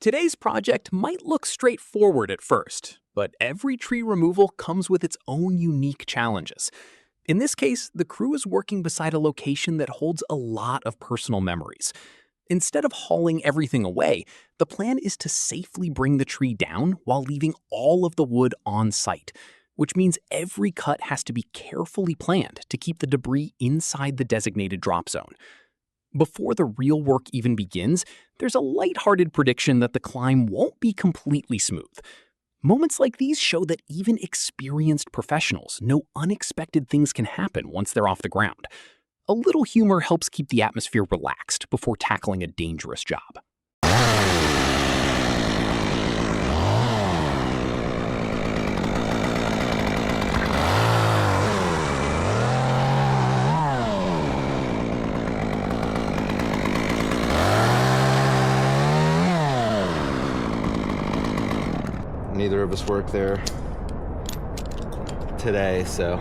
Today's project might look straightforward at first, but every tree removal comes with its own unique challenges. In this case, the crew is working beside a location that holds a lot of personal memories. Instead of hauling everything away, the plan is to safely bring the tree down while leaving all of the wood on site, which means every cut has to be carefully planned to keep the debris inside the designated drop zone. Before the real work even begins, there's a lighthearted prediction that the climb won't be completely smooth. Moments like these show that even experienced professionals know unexpected things can happen once they're off the ground. A little humor helps keep the atmosphere relaxed before tackling a dangerous job. Neither of us work there today, so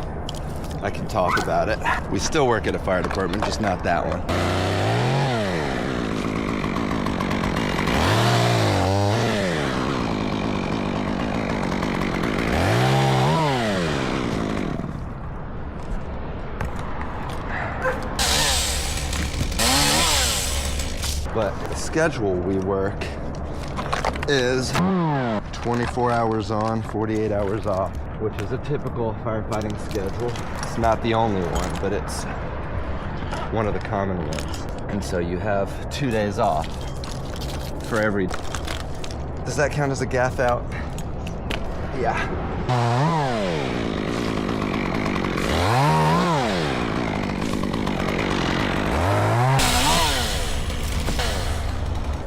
I can talk about it. We still work at a fire department, just not that one. But the schedule we work is 24 hours on, 48 hours off, which is a typical firefighting schedule. It's not the only one, but it's one of the common ones. And so you have 2 days off for every... Does that count as a gaff out? Yeah.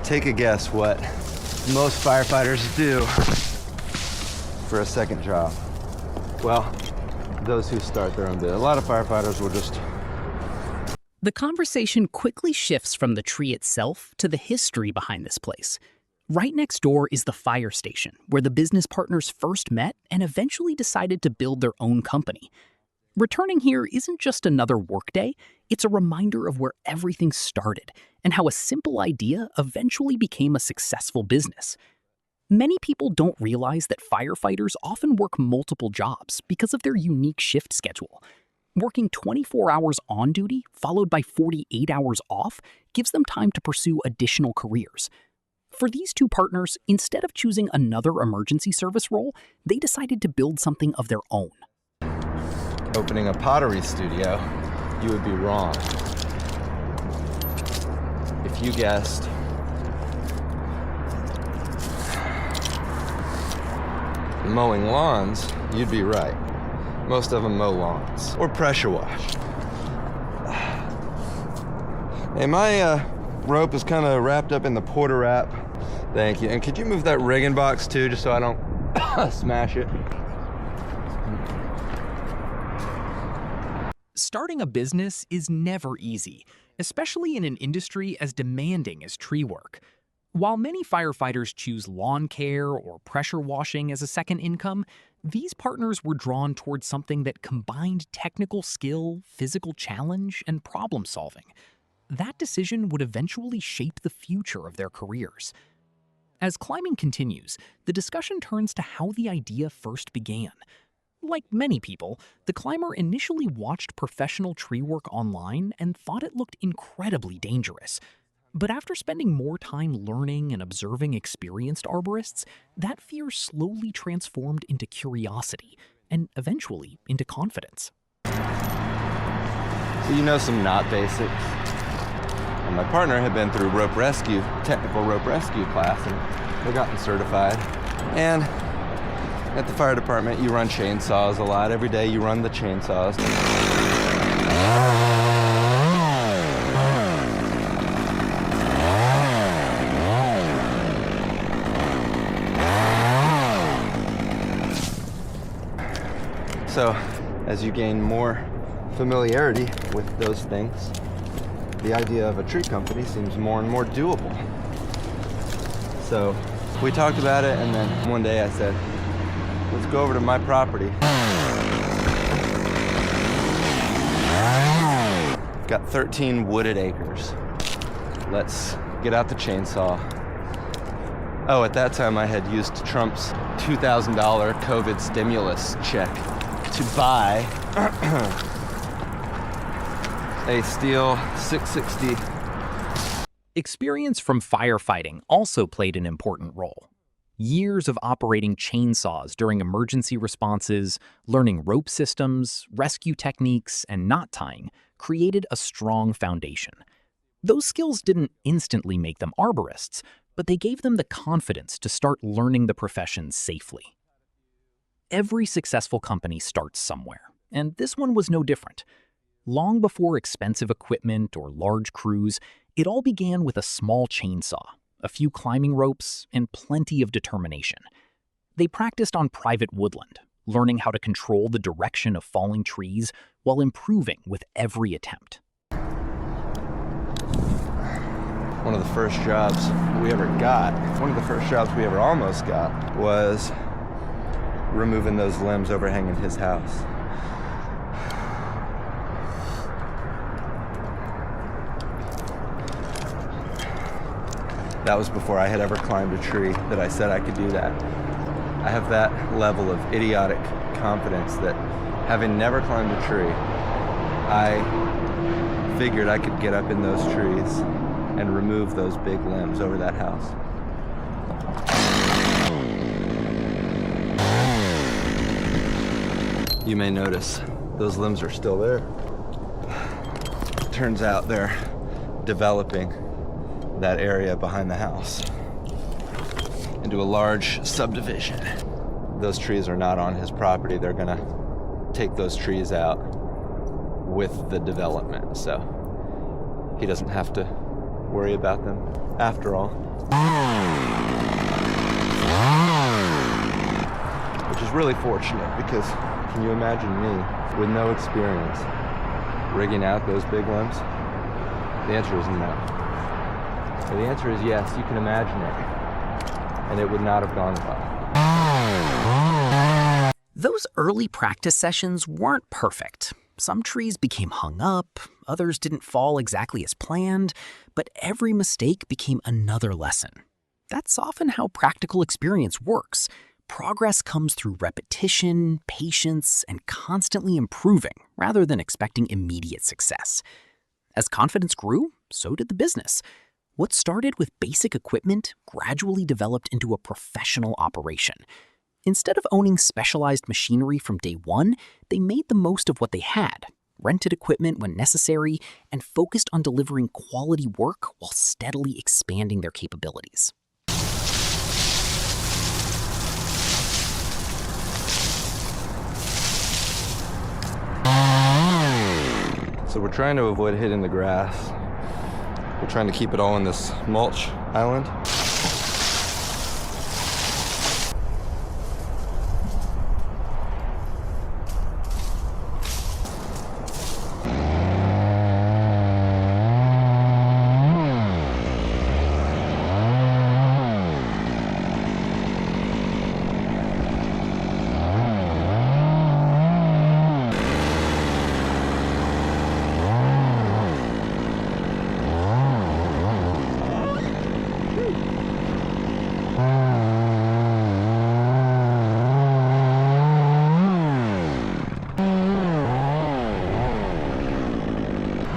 Take a guess what most firefighters do for a second job. Well, those who start their own bit. A lot of firefighters will just... The conversation quickly shifts from the tree itself to the history behind this place. Right next door is the fire station, where the business partners first met and eventually decided to build their own company. Returning here isn't just another workday, it's a reminder of where everything started and how a simple idea eventually became a successful business. Many people don't realize that firefighters often work multiple jobs because of their unique shift schedule. Working 24 hours on duty, followed by 48 hours off, gives them time to pursue additional careers. For these two partners, instead of choosing another emergency service role, they decided to build something of their own. Opening a pottery studio, you would be wrong. If you guessed mowing lawns, you'd be right. Most of them mow lawns or pressure wash. Hey, my rope is kind of wrapped up in the porter wrap. Thank you. And could you move that rigging box too, just so I don't smash it? Starting a business is never easy, especially in an industry as demanding as tree work. While many firefighters choose lawn care or pressure washing as a second income, these partners were drawn towards something that combined technical skill, physical challenge, and problem solving. That decision would eventually shape the future of their careers. As climbing continues, the discussion turns to how the idea first began. Like many people, the climber initially watched professional tree work online and thought it looked incredibly dangerous. But after spending more time learning and observing experienced arborists, that fear slowly transformed into curiosity and eventually into confidence. So you know some knot basics. And my partner had been through rope rescue, technical rope rescue class, and they've gotten certified. And at the fire department, you run chainsaws a lot. Every day you run the chainsaws. So, as you gain more familiarity with those things, the idea of a tree company seems more and more doable. So, we talked about it, and then one day I said, let's go over to my property. Got 13 wooded acres. Let's get out the chainsaw, Oh, at that time I had used Trump's $2,000 COVID stimulus check to buy a steel 660. Experience from firefighting also played an important role. Years of operating chainsaws during emergency responses, learning rope systems, rescue techniques, and knot tying created a strong foundation. Those skills didn't instantly make them arborists, but they gave them the confidence to start learning the profession safely. Every successful company starts somewhere, and this one was no different. Long before expensive equipment or large crews, it all began with a small chainsaw, a few climbing ropes, and plenty of determination. They practiced on private woodland, learning how to control the direction of falling trees while improving with every attempt. One of the first jobs we ever almost got, was removing those limbs overhanging his house. That was before I had ever climbed a tree that I said I could do that. I have that level of idiotic confidence that, having never climbed a tree, I figured I could get up in those trees and remove those big limbs over that house. You may notice those limbs are still there. Turns out they're developing that area behind the house into a large subdivision. Those trees are not on his property. They're gonna take those trees out with the development, so he doesn't have to worry about them after all. Which is really fortunate, because can you imagine me with no experience rigging out those big limbs? The answer is no. So the answer is yes, you can imagine it, and it would not have gone well. Those early practice sessions weren't perfect. Some trees became hung up, others didn't fall exactly as planned, but every mistake became another lesson. That's often how practical experience works. Progress comes through repetition, patience, and constantly improving, rather than expecting immediate success. As confidence grew, so did the business. What started with basic equipment gradually developed into a professional operation. Instead of owning specialized machinery from day one, they made the most of what they had, rented equipment when necessary, and focused on delivering quality work while steadily expanding their capabilities. So we're trying to avoid hitting the grass. We're trying to keep it all in this mulch island.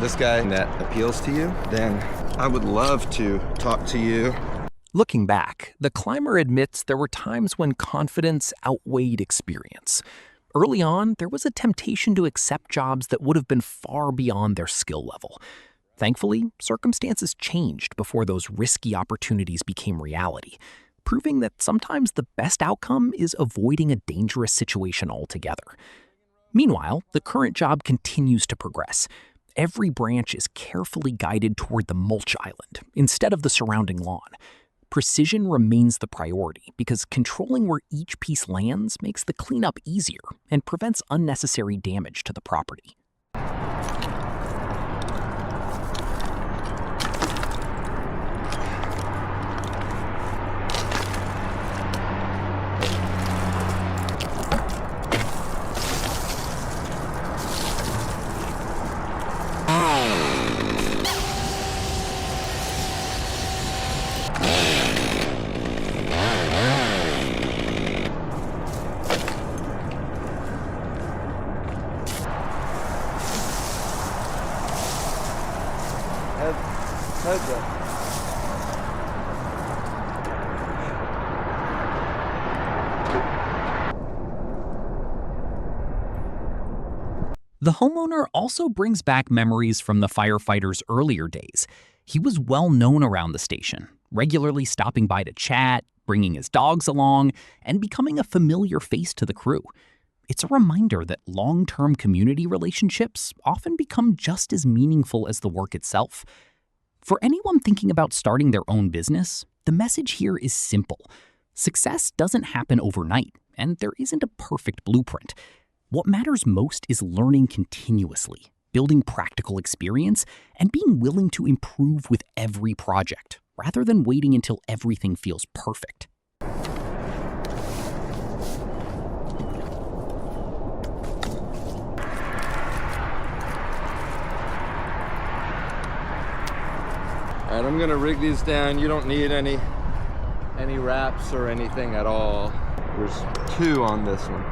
This guy that appeals to you, then I would love to talk to you. Looking back, the climber admits there were times when confidence outweighed experience. Early on, there was a temptation to accept jobs that would have been far beyond their skill level. Thankfully, circumstances changed before those risky opportunities became reality, proving that sometimes the best outcome is avoiding a dangerous situation altogether. Meanwhile, the current job continues to progress. Every branch is carefully guided toward the mulch island instead of the surrounding lawn. Precision remains the priority because controlling where each piece lands makes the cleanup easier and prevents unnecessary damage to the property. The homeowner also brings back memories from the firefighter's earlier days. He was well known around the station, regularly stopping by to chat, bringing his dogs along, and becoming a familiar face to the crew. It's a reminder that long-term community relationships often become just as meaningful as the work itself. For anyone thinking about starting their own business, the message here is simple. Success doesn't happen overnight, and there isn't a perfect blueprint. What matters most is learning continuously, building practical experience, and being willing to improve with every project, rather than waiting until everything feels perfect. All right, I'm gonna rig these down. You don't need any wraps or anything at all. There's 2 on this one.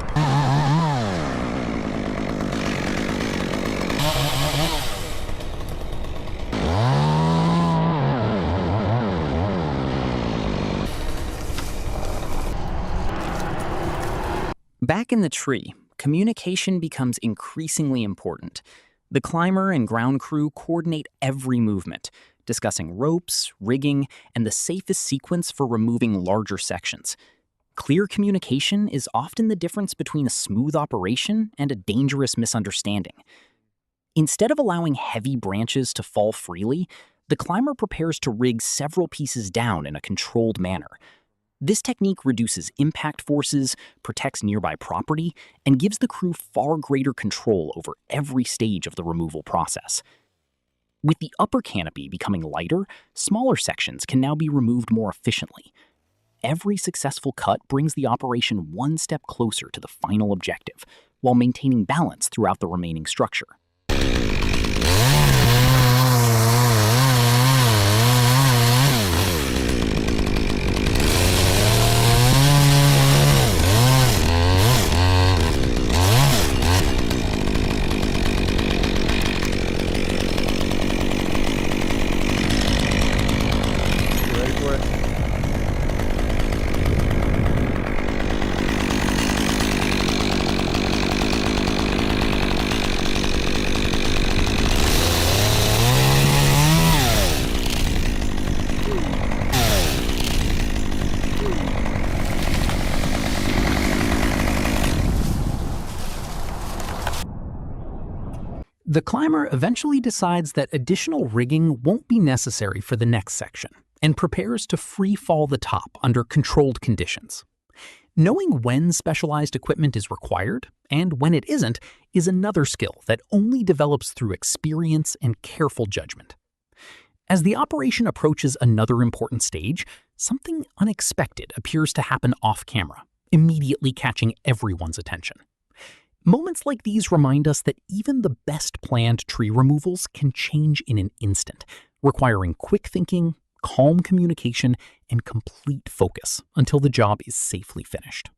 Back in the tree, communication becomes increasingly important. The climber and ground crew coordinate every movement, discussing ropes, rigging, and the safest sequence for removing larger sections. Clear communication is often the difference between a smooth operation and a dangerous misunderstanding. Instead of allowing heavy branches to fall freely, the climber prepares to rig several pieces down in a controlled manner. This technique reduces impact forces, protects nearby property, and gives the crew far greater control over every stage of the removal process. With the upper canopy becoming lighter, smaller sections can now be removed more efficiently. Every successful cut brings the operation one step closer to the final objective, while maintaining balance throughout the remaining structure. The climber eventually decides that additional rigging won't be necessary for the next section and prepares to free fall the top under controlled conditions. Knowing when specialized equipment is required and when it isn't is another skill that only develops through experience and careful judgment. As the operation approaches another important stage, something unexpected appears to happen off camera, immediately catching everyone's attention. Moments like these remind us that even the best planned tree removals can change in an instant, requiring quick thinking, calm communication, and complete focus until the job is safely finished.